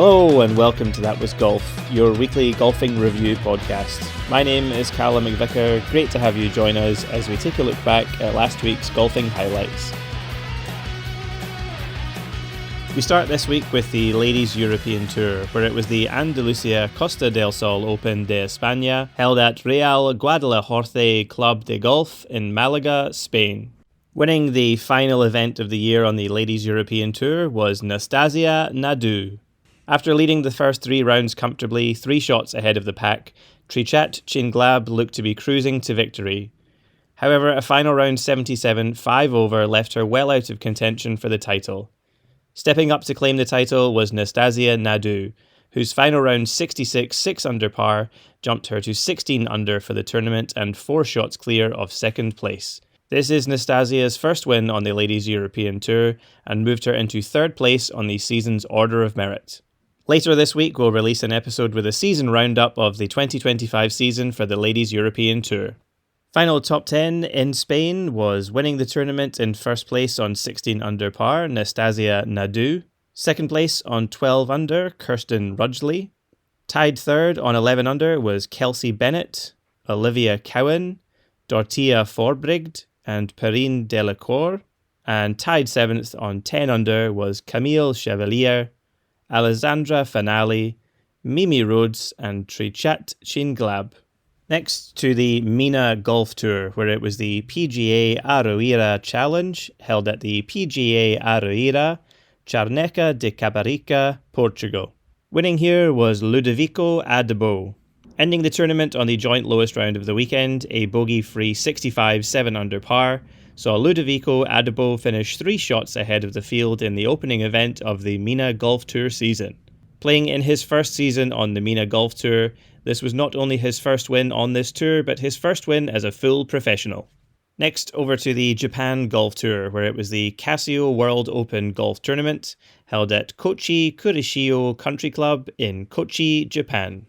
Hello and welcome to That Was Golf, your weekly golfing review podcast. My name is Calum MacVicar. Great to have you join us as we take a look back at last week's golfing highlights. We start this week with the Ladies European Tour, where it was the Andalusia Costa del Sol Open de España, held at Real Guadalajara Club de Golf in Malaga, Spain. Winning the final event of the year on the Ladies European Tour was Nastasia Nadeau. After leading the first 3 rounds comfortably, 3 shots ahead of the pack, Trichat Chinglab looked to be cruising to victory. However, a final round 77, 5 over, left her well out of contention for the title. Stepping up to claim the title was Nastasia Nadeau, whose final round 66, 6 under par, jumped her to 16 under for the tournament and 4 shots clear of second place. This is Nastasia's first win on the Ladies European Tour and moved her into 3rd place on the season's Order of Merit. Later this week, we'll release an episode with a season roundup of the 2025 season for the Ladies European Tour. Final top 10 in Spain was winning the tournament in first place on 16 under par, Nastasia Nadeau. Second place on 12 under, Kirsten Rudgley. Tied third on 11 under was Kelsey Bennett, Olivia Cowan, Dortia Forbrigd, and Perrine Delacour. And tied 7th on 10 under was Camille Chevalier, Alessandra Fanali, Mimi Rhodes, and Trichat Chinglab. Next to the Mena Golf Tour, where it was the PGA Aroeira Challenge, held at the PGA Aroeira, Charneca de Caparica, Portugal. Winning here was Ludovico Adebo. Ending the tournament on the joint lowest round of the weekend, a bogey-free 65, 7 under par, saw Ludovico Adebo finish 3 shots ahead of the field in the opening event of the Mena Golf Tour season. Playing in his first season on the Mena Golf Tour, this was not only his first win on this tour, but his first win as a full professional. Next, over to the Japan Golf Tour, where it was the Casio World Open Golf Tournament, held at Kochi Kurishio Country Club in Kochi, Japan.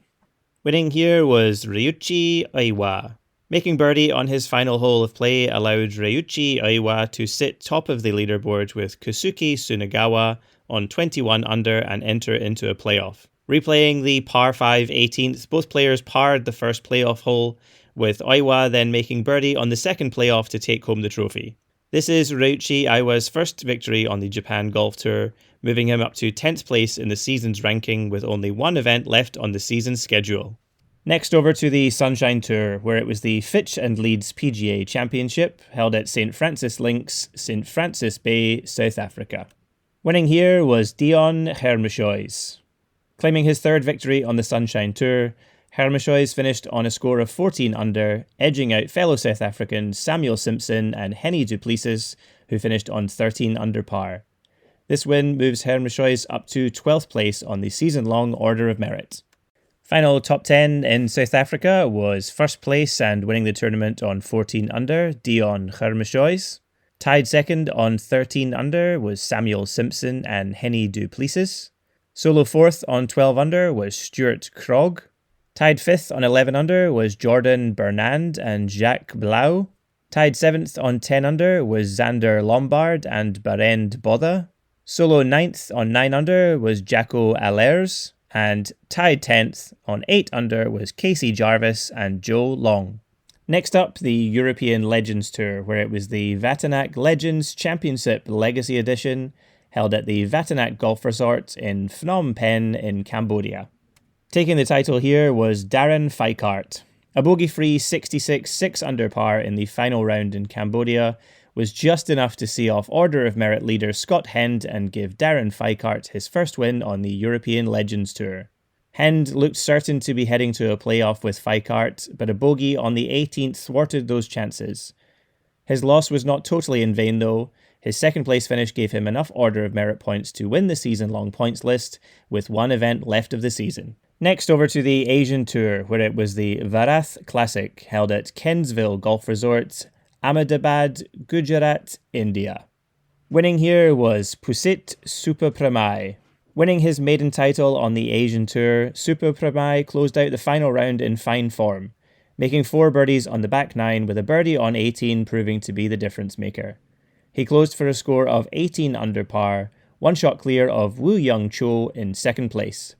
Winning here was Ryuichi Aiwa. Making birdie on his final hole of play allowed Ryuichi Aiwa to sit top of the leaderboard with Kusuke Sunagawa on 21 under and enter into a playoff. Replaying the par 5 18th, both players parred the first playoff hole, with Aiwa then making birdie on the second playoff to take home the trophy. This is Ryuichi Aiwa's first victory on the Japan Golf Tour, moving him up to 10th place in the season's ranking with only 1 event left on the season's schedule. Next over to the Sunshine Tour, where it was the Fitch and Leeds PGA Championship, held at St Francis Links, St Francis Bay, South Africa. Winning here was Dion Hermeshoys. Claiming his 3rd victory on the Sunshine Tour, Hermeshoys finished on a score of 14 under, edging out fellow South Africans Samuel Simpson and Henny du Plessis, who finished on 13 under par. This win moves Hermeshoys up to 12th place on the season-long Order of Merit. Final top 10 in South Africa was first place and winning the tournament on 14 under, Dion Hermeshoys. Tied second on 13 under was Samuel Simpson and Henny du Plessis. Solo 4th on 12 under was Stuart Krog. Tied 5th on 11 under was Jordan Bernand and Jacques Blau. Tied 7th on 10 under was Xander Lombard and Barend Bodda. Solo 9th on 9 under was Jacko Allers. And tied 10th on 8 under was Casey Jarvis and Joe Long. Next up, the European Legends Tour, where it was the Vatanak Legends Championship Legacy Edition, held at the Vatanak Golf Resort in Phnom Penh in Cambodia. Taking the title here was Darren Feikart. A bogey-free 66, 6 under par in the final round in Cambodia was just enough to see off Order of Merit leader Scott Hend and give Darren Feikart his first win on the European Legends Tour. Hend looked certain to be heading to a playoff with Feikart, but a bogey on the 18th thwarted those chances. His loss was not totally in vain though. His second place finish gave him enough Order of Merit points to win the season-long points list, with 1 event left of the season. Next over to the Asian Tour, where it was the Varath Classic, held at Kensville Golf Resort, Ahmedabad, Gujarat, India. Winning here was Pusit Supapramai. Winning his maiden title on the Asian Tour, Supapramai closed out the final round in fine form, making 4 birdies on the back 9 with a birdie on 18 proving to be the difference maker. He closed for a score of 18 under par, one shot clear of Woo Young Cho in second place.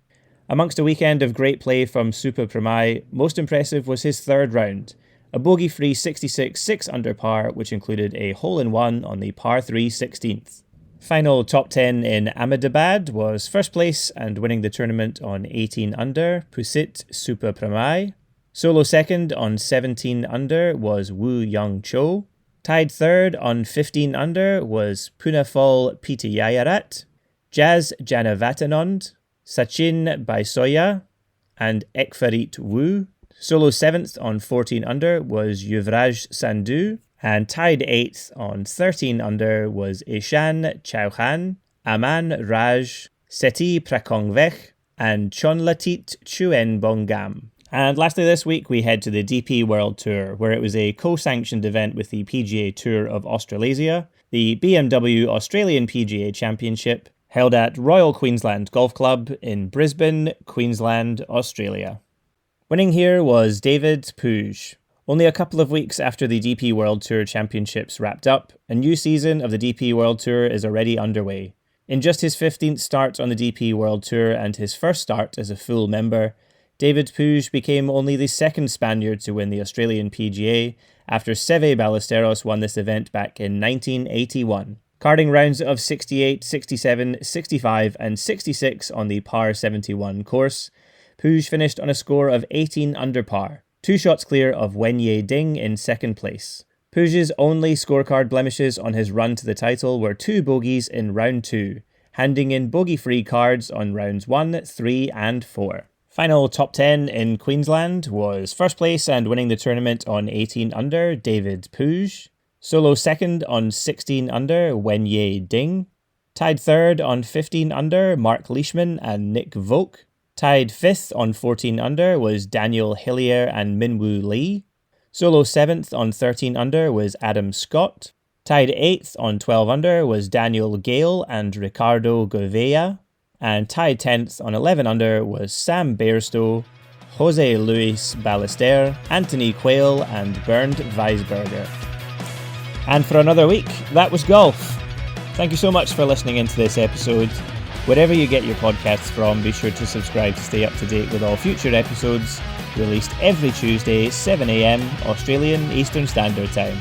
Amongst a weekend of great play from Super Pramai, most impressive was his third round, a bogey-free 66 6 under par, which included a hole-in-one on the par 3 16th. Final top 10 in Ahmedabad was first place and winning the tournament on 18 under, Pusit Super Pramai. Solo second on 17 under was Woo Young Cho. Tied third on 15 under was Punafol Pitiyayarat, Jazz Janavatanand, Sachin Baisoya, and Ekfarit Wu. Solo 7th on 14 under was Yuvraj Sandhu, and tied 8th on 13 under was Ishan Chauhan, Aman Raj, Seti Prakongvech, and Chonlatit Chuen Bongam. And lastly this week we head to the DP World Tour, where it was a co-sanctioned event with the PGA Tour of Australasia, the BMW Australian PGA Championship, held at Royal Queensland Golf Club in Brisbane, Queensland, Australia. Winning here was David Puig. Only a couple of weeks after the DP World Tour Championships wrapped up, a new season of the DP World Tour is already underway. In just his 15th start on the DP World Tour and his first start as a full member, David Puig became only the second Spaniard to win the Australian PGA after Seve Ballesteros won this event back in 1981. Carding rounds of 68, 67, 65 and 66 on the par 71 course, Puig finished on a score of 18 under par, 2 shots clear of Wenye Ding in second place. Puig's only scorecard blemishes on his run to the title were 2 bogeys in round 2, handing in bogey-free cards on rounds 1, 3 and 4. Final top 10 in Queensland was first place and winning the tournament on 18 under, David Puig. Solo second on 16 under, Wenye Ding. Tied third on 15 under, Mark Leishman and Nick Volk. Tied 5th on 14 under was Daniel Hillier and Minwoo Lee. Solo 7th on 13 under was Adam Scott. Tied 8th on 12 under was Daniel Gale and Ricardo Gouveia. And tied 10th on 11 under was Sam Bairstow, Jose Luis Ballester, Anthony Quayle and Bernd Weisberger. And for another week, that was golf. Thank you so much for listening into this episode. Wherever you get your podcasts from, be sure to subscribe to stay up to date with all future episodes, released every Tuesday, 7 AM Australian Eastern Standard Time.